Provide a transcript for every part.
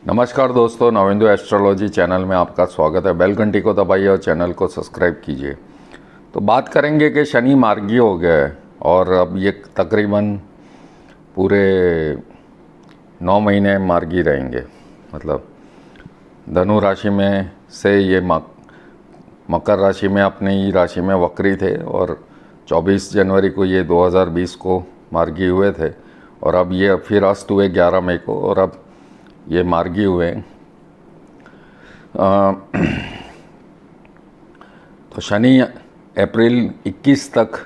नमस्कार दोस्तों, Navendu astrology channel में आपका स्वागत है। बेल घंटी को दबाइए और चैनल को सब्सक्राइब कीजिए। तो बात करेंगे कि शनि मार्गी हो गया है और अब ये तकरीबन पूरे 9 महीने मार्गी रहेंगे। मतलब धनु राशि में से ये मकर राशि में अपनी ही राशि में वक्री थे और 24 जनवरी को ये 2020 को मार्गी हुए थे और अब ये फिर अस्त हुए 11 मई को और अब ये मार्गी हुए। तो शनि अप्रैल 21 तक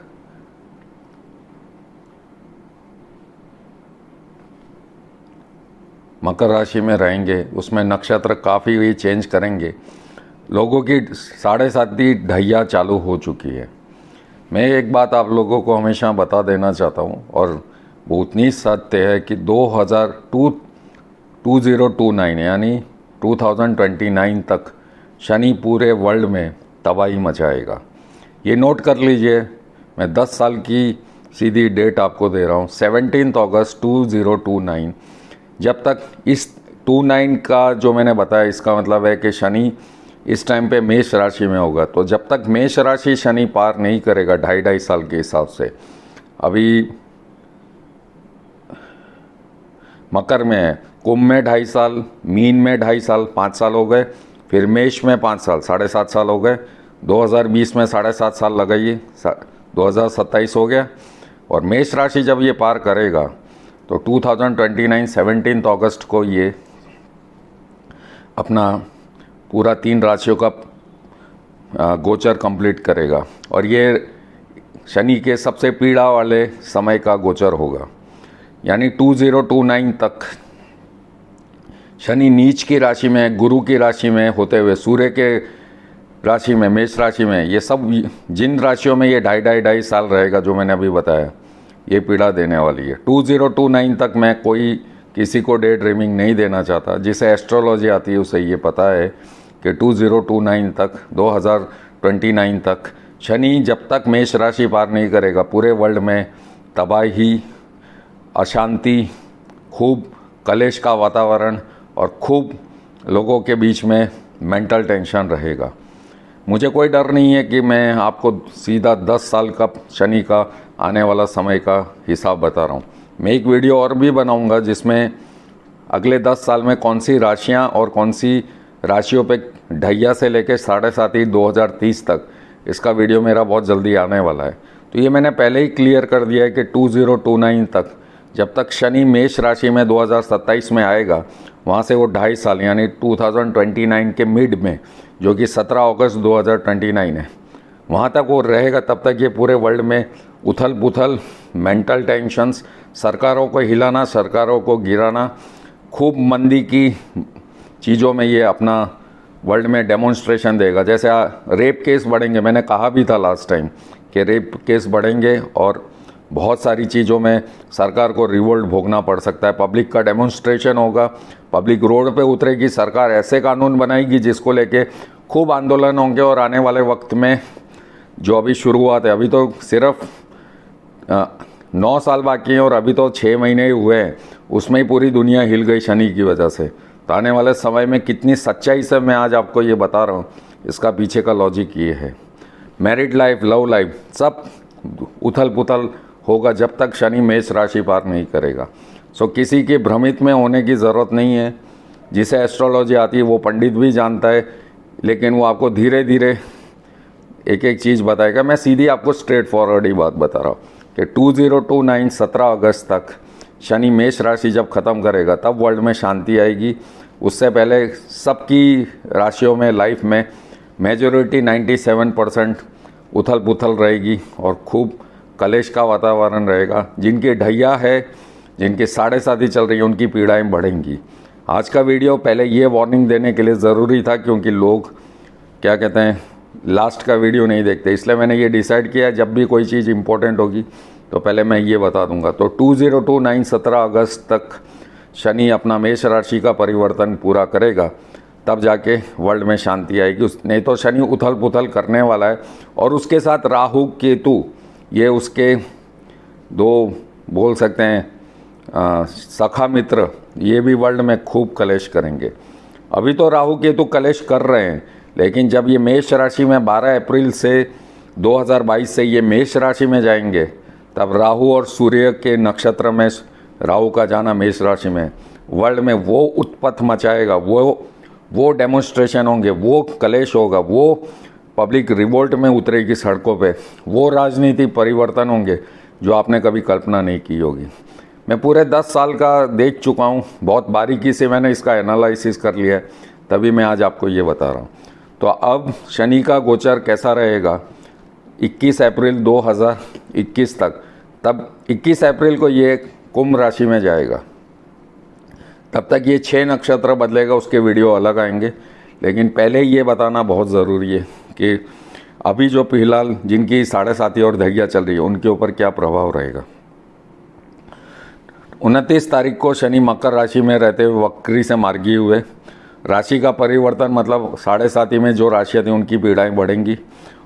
मकर राशि में रहेंगे। उसमें नक्षत्र काफ़ी भी चेंज करेंगे। लोगों की 7.5 ढैया चालू हो चुकी है। मैं एक बात आप लोगों को हमेशा बता देना चाहता हूँ और वो उतनी सत्य है कि 2029 यानी 2029 तक शनि पूरे वर्ल्ड में तबाही मचाएगा। ये नोट कर लीजिए। मैं 10 साल की सीधी डेट आपको दे रहा हूँ, 17 अगस्त 2029। जब तक इस 29 का जो मैंने बताया, इसका मतलब है कि शनि इस टाइम पे मेष राशि में होगा। तो जब तक मेष राशि शनि पार नहीं करेगा 2.5 साल के हिसाब से, अभी मकर में है, कुंभ में 2.5 साल, मीन में 2.5 साल, 5 साल हो गए, फिर मेष में 5 साल, 7.5 साल हो गए, 2020 में 7.5 साल लगाइए, 2027 हो गया। और मेष राशि जब ये पार करेगा तो 2029 17 अगस्त को ये अपना पूरा 3 राशियों का गोचर कंप्लीट करेगा और ये शनि के सबसे पीड़ा वाले समय का गोचर होगा। यानी 2029 तक शनि नीच की राशि में, गुरु की राशि में होते हुए सूर्य के राशि में, मेष राशि में, ये सब जिन राशियों में ये 2.5 साल रहेगा जो मैंने अभी बताया, ये पीड़ा देने वाली है। 2029 तक मैं कोई किसी को डे ड्रीमिंग नहीं देना चाहता। जिसे एस्ट्रोलॉजी आती है उसे ये पता है कि 2029 तक, 2029 तक शनि जब तक मेष राशि पार नहीं करेगा पूरे वर्ल्ड में तबाही, अशांति, खूब कलेश का वातावरण और खूब लोगों के बीच में मेंटल टेंशन रहेगा। मुझे कोई डर नहीं है कि मैं आपको सीधा 10 साल का शनि का आने वाला समय का हिसाब बता रहा हूँ। मैं एक वीडियो और भी बनाऊँगा जिसमें अगले 10 साल में कौन सी राशियाँ और कौन सी राशियों पे ढैया से लेकर 7.5 2030 तक, इसका वीडियो मेरा बहुत जल्दी आने वाला है। तो ये मैंने पहले ही क्लियर कर दिया है कि 2029 तक, जब तक शनि मेष राशि में 2027 में आएगा, वहाँ से वो 2.5 साल यानी 2029 के मिड में, जो कि 17 अगस्त 2029 है, वहाँ तक वो रहेगा। तब तक ये पूरे वर्ल्ड में उथल पुथल, मेंटल टेंशन्स, सरकारों को हिलाना, सरकारों को गिराना, खूब मंदी की चीज़ों में ये अपना वर्ल्ड में डेमोन्स्ट्रेशन देगा। जैसे रेप केस बढ़ेंगे, मैंने कहा भी था लास्ट टाइम कि रेप केस बढ़ेंगे और बहुत सारी चीज़ों में सरकार को रिवोल्ट भोगना पड़ सकता है। पब्लिक का डेमोन्स्ट्रेशन होगा, पब्लिक रोड पे उतरेगी, सरकार ऐसे कानून बनाएगी जिसको लेके खूब आंदोलन होंगे। और आने वाले वक्त में जो अभी शुरुआत है, अभी तो सिर्फ 9 साल बाकी हैं और अभी तो 6 महीने ही हुए हैं, उसमें ही पूरी दुनिया हिल गई शनि की वजह से। तो आने वाले समय में कितनी सच्चाई से मैं आज आपको ये बता रहा हूँ, इसका पीछे का लॉजिक ये है। मैरिड लाइफ, लव लाइफ, सब उथल पुथल होगा जब तक शनि मेष राशि पार नहीं करेगा। सो किसी के भ्रमित में होने की ज़रूरत नहीं है। जिसे एस्ट्रोलॉजी आती है वो पंडित भी जानता है, लेकिन वो आपको धीरे धीरे एक एक चीज़ बताएगा। मैं सीधी आपको स्ट्रेट फॉरवर्ड ही बात बता रहा हूँ कि 2029 17 अगस्त तक शनि मेष राशि जब ख़त्म करेगा तब वर्ल्ड में शांति आएगी। उससे पहले सबकी राशियों में, लाइफ में मेजॉरिटी 97% उथल पुथल रहेगी और खूब कलेश का वातावरण रहेगा। जिनकी ढैया है, जिनकी 7.5 चल रही है, उनकी पीड़ाएं बढ़ेंगी। आज का वीडियो पहले ये वार्निंग देने के लिए ज़रूरी था, क्योंकि लोग क्या कहते हैं, लास्ट का वीडियो नहीं देखते। इसलिए मैंने ये डिसाइड किया जब भी कोई चीज़ इंपॉर्टेंट होगी तो पहले मैं ये बता दूंगा। तो 2029 17 अगस्त तक शनि अपना मेष राशि का परिवर्तन पूरा करेगा, तब जाके वर्ल्ड में शांति आएगी। नहीं तो शनि उथल पुथल करने वाला है। और उसके साथ राहु केतु, ये उसके दो बोल सकते हैं सखा मित्र, ये भी वर्ल्ड में खूब कलेश करेंगे। अभी तो राहु केतु कलेश कर रहे हैं, लेकिन जब ये मेष राशि में 12 अप्रैल से 2022 से ये मेष राशि में जाएंगे, तब राहु और सूर्य के नक्षत्र में राहु का जाना मेष राशि में वर्ल्ड में वो उत्पत्त मचाएगा, वो डेमोन्स्ट्रेशन होंगे, वो कलेश होगा, वो पब्लिक रिवोल्ट में उतरेगी सड़कों पे, वो राजनीति परिवर्तन होंगे जो आपने कभी कल्पना नहीं की होगी। मैं पूरे 10 साल का देख चुका हूँ, बहुत बारीकी से मैंने इसका एनालिसिस कर लिया है, तभी मैं आज आपको ये बता रहा हूँ। तो अब शनि का गोचर कैसा रहेगा 21 अप्रैल 2021 तक, तब 21 अप्रैल को ये कुंभ राशि में जाएगा। तब तक ये 6 नक्षत्र बदलेगा, उसके वीडियो अलग आएंगे। लेकिन पहले ये बताना बहुत ज़रूरी है कि अभी जो फिलहाल जिनकी 7.5 और धैर्य चल रही है उनके ऊपर क्या प्रभाव रहेगा। 29 तारीख को शनि मकर राशि में रहते हुए वक्री से मार्गी हुए, राशि का परिवर्तन मतलब 7.5 में जो राशियाँ थी उनकी पीड़ाएँ बढ़ेंगी।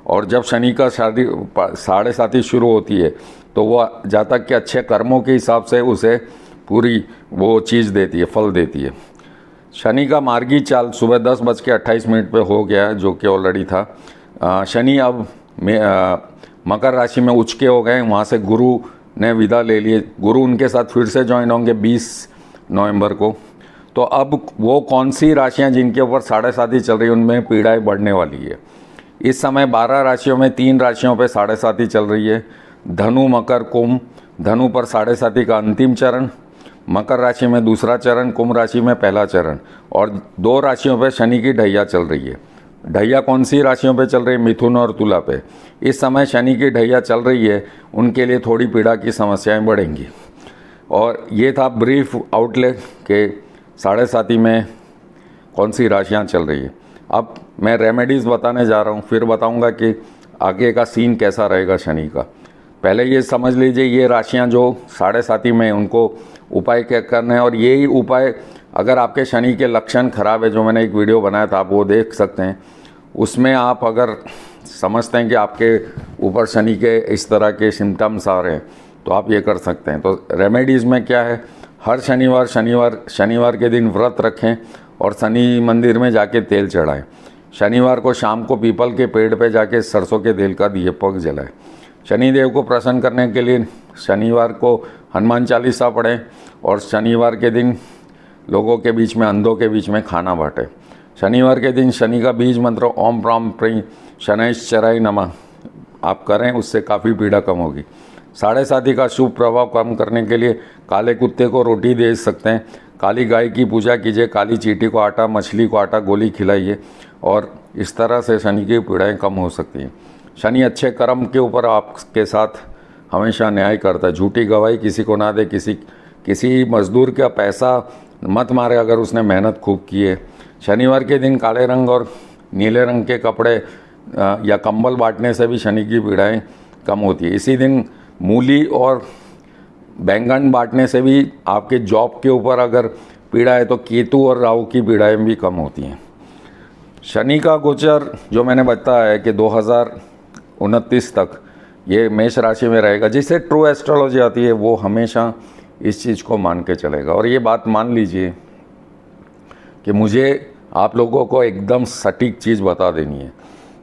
और जब शनि का 7.5 शुरू होती है तो वो जातक के अच्छे कर्मों के हिसाब से उसे पूरी वो चीज़ देती है, फल देती है। शनि का मार्गी चाल सुबह 10:28 पे हो गया, जो कि ऑलरेडी था। शनि अब मकर राशि में उच्च के हो गए, वहाँ से गुरु ने विदा ले लिए, गुरु उनके साथ फिर से ज्वाइन होंगे 20 नवंबर को। तो अब वो कौन सी राशियाँ जिनके ऊपर 7.5 चल रही है उनमें पीड़ाएँ बढ़ने वाली है। इस समय 12 राशियों में 3 राशियों पे 7.5 चल रही है, धनु मकर कुंभ। धनु पर 7.5 का अंतिम चरण, मकर राशि में दूसरा चरण, कुंभ राशि में पहला चरण, और 2 राशियों पे शनि की ढैया चल रही है। ढैया कौन सी राशियों पे चल रही है? मिथुन और तुला पे। इस समय शनि की ढैया चल रही है, उनके लिए थोड़ी पीड़ा की समस्याएं बढ़ेंगी। और ये था ब्रीफ आउटलेट के 7.5 में कौन सी राशियाँ चल रही है। अब मैं रेमेडीज़ बताने जा रहा हूँ, फिर बताऊँगा कि आगे का सीन कैसा रहेगा शनि का। पहले ये समझ लीजिए ये राशियाँ जो 7.5 में उनको उपाय क्या करना है, और यही उपाय अगर आपके शनि के लक्षण खराब है, जो मैंने एक वीडियो बनाया था आप वो देख सकते हैं। उसमें आप अगर समझते हैं कि आपके ऊपर शनि के इस तरह के सिम्टम्स आ रहे हैं तो आप ये कर सकते हैं। तो रेमेडीज़ में क्या है, हर शनिवार के दिन व्रत रखें और शनि मंदिर में जाके तेल चढ़ाएं। शनिवार को शाम को पीपल के पेड़ पे जाके सरसों के तेल का दीपक जलाएं। शनिदेव को प्रसन्न करने के लिए शनिवार को हनुमान चालीसा पढ़ें, और शनिवार के दिन लोगों के बीच में, अंधों के बीच में खाना बांटें। शनिवार के दिन शनि का बीज मंत्र ओम प्राम प्रीं शनैश्चराय नमः आप करें, उससे काफ़ी पीड़ा कम होगी। 7.5 का शुभ प्रभाव कम करने के लिए काले कुत्ते को रोटी दे सकते हैं, काली गाय की पूजा कीजिए, काली चींटी को आटा, मछली को आटा गोली खिलाइए, और इस तरह से शनि की पीड़ाएँ कम हो सकती हैं। शनि अच्छे कर्म के ऊपर आपके साथ हमेशा न्याय करता है। झूठी गवाही किसी को ना दे, किसी मजदूर का पैसा मत मारे अगर उसने मेहनत खूब की है। शनिवार के दिन काले रंग और नीले रंग के कपड़े या कंबल बांटने से भी शनि की पीड़ाएँ कम होती है। इसी दिन मूली और बैंगन बांटने से भी आपके जॉब के ऊपर अगर पीड़ा है तो केतु और राहु की पीड़ाएँ भी कम होती हैं। शनि का गोचर जो मैंने बताया है कि 2029 तक ये मेष राशि में रहेगा। जिसे ट्रू एस्ट्रोलॉजी आती है वो हमेशा इस चीज़ को मान के चलेगा। और ये बात मान लीजिए कि मुझे आप लोगों को एकदम सटीक चीज़ बता देनी है।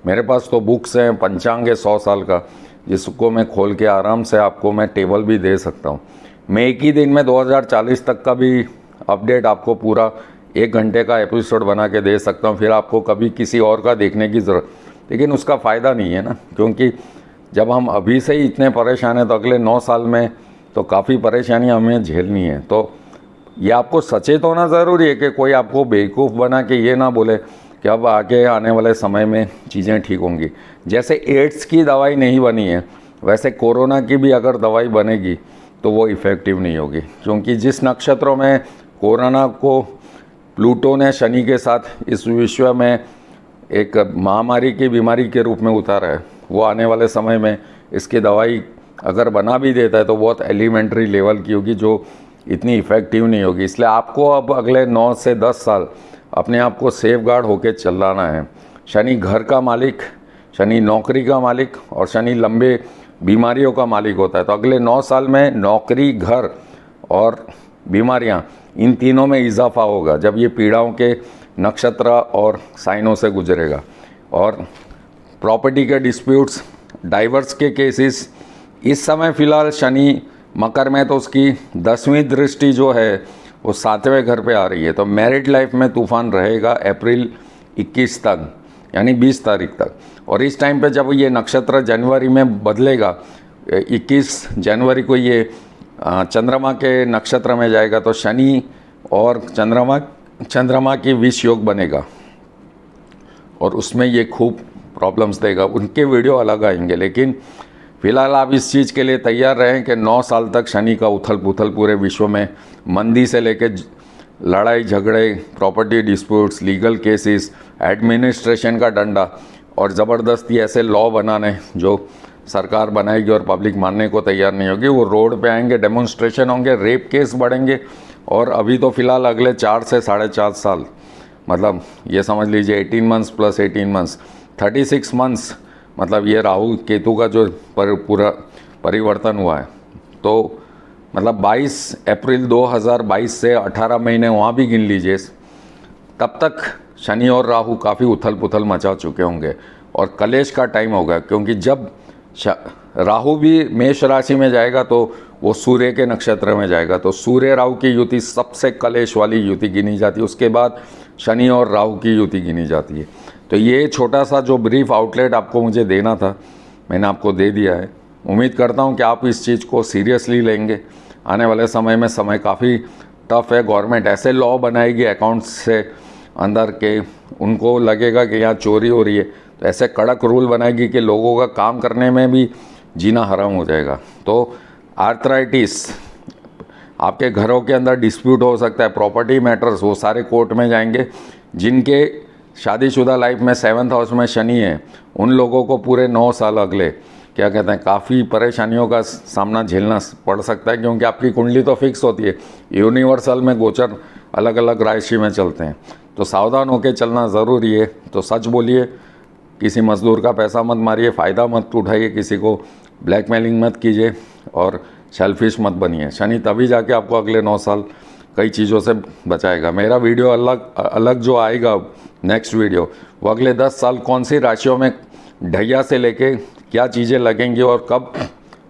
मेरे पास तो बुक्स हैं, पंचांग है 100 साल का, जिसको मैं खोल के आराम से आपको मैं टेबल भी दे सकता हूँ। मैं एक ही दिन में 2040 तक का भी अपडेट आपको पूरा 1 घंटे का एपिसोड बना के दे सकता हूँ। फिर आपको कभी किसी और का देखने की ज़रूरत, लेकिन उसका फ़ायदा नहीं है ना, क्योंकि जब हम अभी से ही इतने परेशान हैं तो अगले 9 साल में तो काफ़ी परेशानियाँ हमें झेलनी है। तो ये आपको सचेत होना ज़रूरी है कि कोई आपको बेवकूफ़ बना के ये ना बोले कि अब आगे आने वाले समय में चीज़ें ठीक होंगी। जैसे एड्स की दवाई नहीं बनी है, वैसे कोरोना की भी अगर दवाई बनेगी तो वो इफ़ेक्टिव नहीं होगी, क्योंकि जिस नक्षत्रों में कोरोना को प्लूटो ने शनि के साथ इस विश्व में एक महामारी की बीमारी के रूप में उतारा है, वो आने वाले समय में इसकी दवाई अगर बना भी देता है तो बहुत एलिमेंट्री लेवल की होगी, जो इतनी इफ़ेक्टिव नहीं होगी। इसलिए आपको अब अगले 9 से 10 साल अपने आप को सेफ गार्ड होकर चलाना है। शनि घर का मालिक, शनि नौकरी का मालिक, और शनि लंबे बीमारियों का मालिक होता है। तो अगले 9 साल में नौकरी, घर और बीमारियां, इन तीनों में इजाफा होगा जब ये पीड़ाओं के नक्षत्र और साइनों से गुजरेगा। और प्रॉपर्टी के डिस्प्यूट्स, डाइवर्स के केसेस, इस समय फ़िलहाल शनि मकर में तो उसकी 10वीं दृष्टि जो है वो 7वें घर पे आ रही है, तो मैरिड लाइफ में तूफान रहेगा अप्रैल 21 तक, यानी 20 तारीख तक। और इस टाइम पे जब ये नक्षत्र जनवरी में बदलेगा, 21 जनवरी को ये चंद्रमा के नक्षत्र में जाएगा, तो शनि और चंद्रमा की विष योग बनेगा और उसमें ये खूब प्रॉब्लम्स देगा। उनके वीडियो अलग आएंगे, लेकिन फिलहाल आप इस चीज़ के लिए तैयार रहें कि 9 साल तक शनि का उथल पुथल पूरे विश्व में, मंदी से लेके लड़ाई झगड़े, property disputes, legal cases, administration का डंडा और ज़बरदस्ती ऐसे लॉ बनाने जो सरकार बनाएगी और पब्लिक मानने को तैयार नहीं होगी। वो रोड पे आएंगे, डेमोन्स्ट्रेशन होंगे, रेप केस बढ़ेंगे। और अभी तो फ़िलहाल अगले 4 से 4.5 साल, मतलब ये समझ लीजिए 18 मंथ्स प्लस 18 मंथ्स, 36 मंथ्स, मतलब ये राहु केतु का जो पूरा परिवर्तन हुआ है, तो मतलब 22 अप्रैल 2022 से 18 महीने वहाँ भी गिन लीजिए, तब तक शनि और राहु काफ़ी उथल पुथल मचा चुके होंगे और कलेश का टाइम होगा। क्योंकि जब राहु भी मेष राशि में जाएगा तो वो सूर्य के नक्षत्र में जाएगा, तो सूर्य राहु की युति सबसे कलेश वाली युति गिनी जाती है। उसके बाद शनि और राहु की युति गिनी जाती है। तो ये छोटा सा जो ब्रीफ आउटलेट आपको मुझे देना था, मैंने आपको दे दिया है। उम्मीद करता हूँ कि आप इस चीज़ को सीरियसली लेंगे। आने वाले समय में समय काफ़ी टफ है। गवर्नमेंट ऐसे लॉ बनाएगी अकाउंट्स से अंदर के, उनको लगेगा कि यहाँ चोरी हो रही है, तो ऐसे कड़क रूल बनाएगी कि लोगों का काम करने में भी जीना हराम हो जाएगा। तो आर्थराइटिस, आपके घरों के अंदर डिस्प्यूट हो सकता है, प्रॉपर्टी मैटर्स, वो सारे कोर्ट में जाएंगे। जिनके शादीशुदा लाइफ में 7th हाउस में शनि है, उन लोगों को पूरे 9 साल अगले क्या कहते हैं काफ़ी परेशानियों का सामना झेलना पड़ सकता है। क्योंकि आपकी कुंडली तो फिक्स होती है, यूनिवर्सल में गोचर अलग अलग राशि में चलते हैं, तो सावधान होकर चलना ज़रूरी है। तो सच बोलिए, किसी मजदूर का पैसा मत मारिए, फ़ायदा मत उठाइए, किसी को ब्लैकमेलिंग मत कीजिए और सेल्फिश मत बनिए। शनि तभी जाके आपको अगले 9 साल कई चीज़ों से बचाएगा। मेरा वीडियो अलग जो आएगा नेक्स्ट वीडियो, वो अगले 10 साल कौन सी राशियों में ढैया से लेके क्या चीज़ें लगेंगी और कब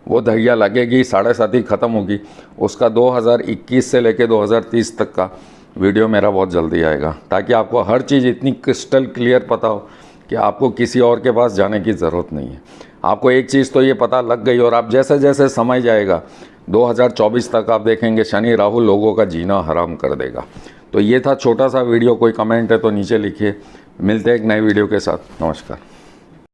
वो ढैया लगेगी, 7.5 ख़त्म होगी, उसका 2021 से लेके 2030 तक का वीडियो मेरा बहुत जल्दी आएगा, ताकि आपको हर चीज़ इतनी क्रिस्टल क्लियर पता हो कि आपको किसी और के पास जाने की ज़रूरत नहीं है। आपको एक चीज़ तो ये पता लग गई, और आप जैसे जैसे समय जाएगा 2024 तक आप देखेंगे शनि राहु लोगों का जीना हराम कर देगा। तो ये था छोटा सा वीडियो। कोई कमेंट है तो नीचे लिखिए। मिलते हैं एक नए वीडियो के साथ। नमस्कार।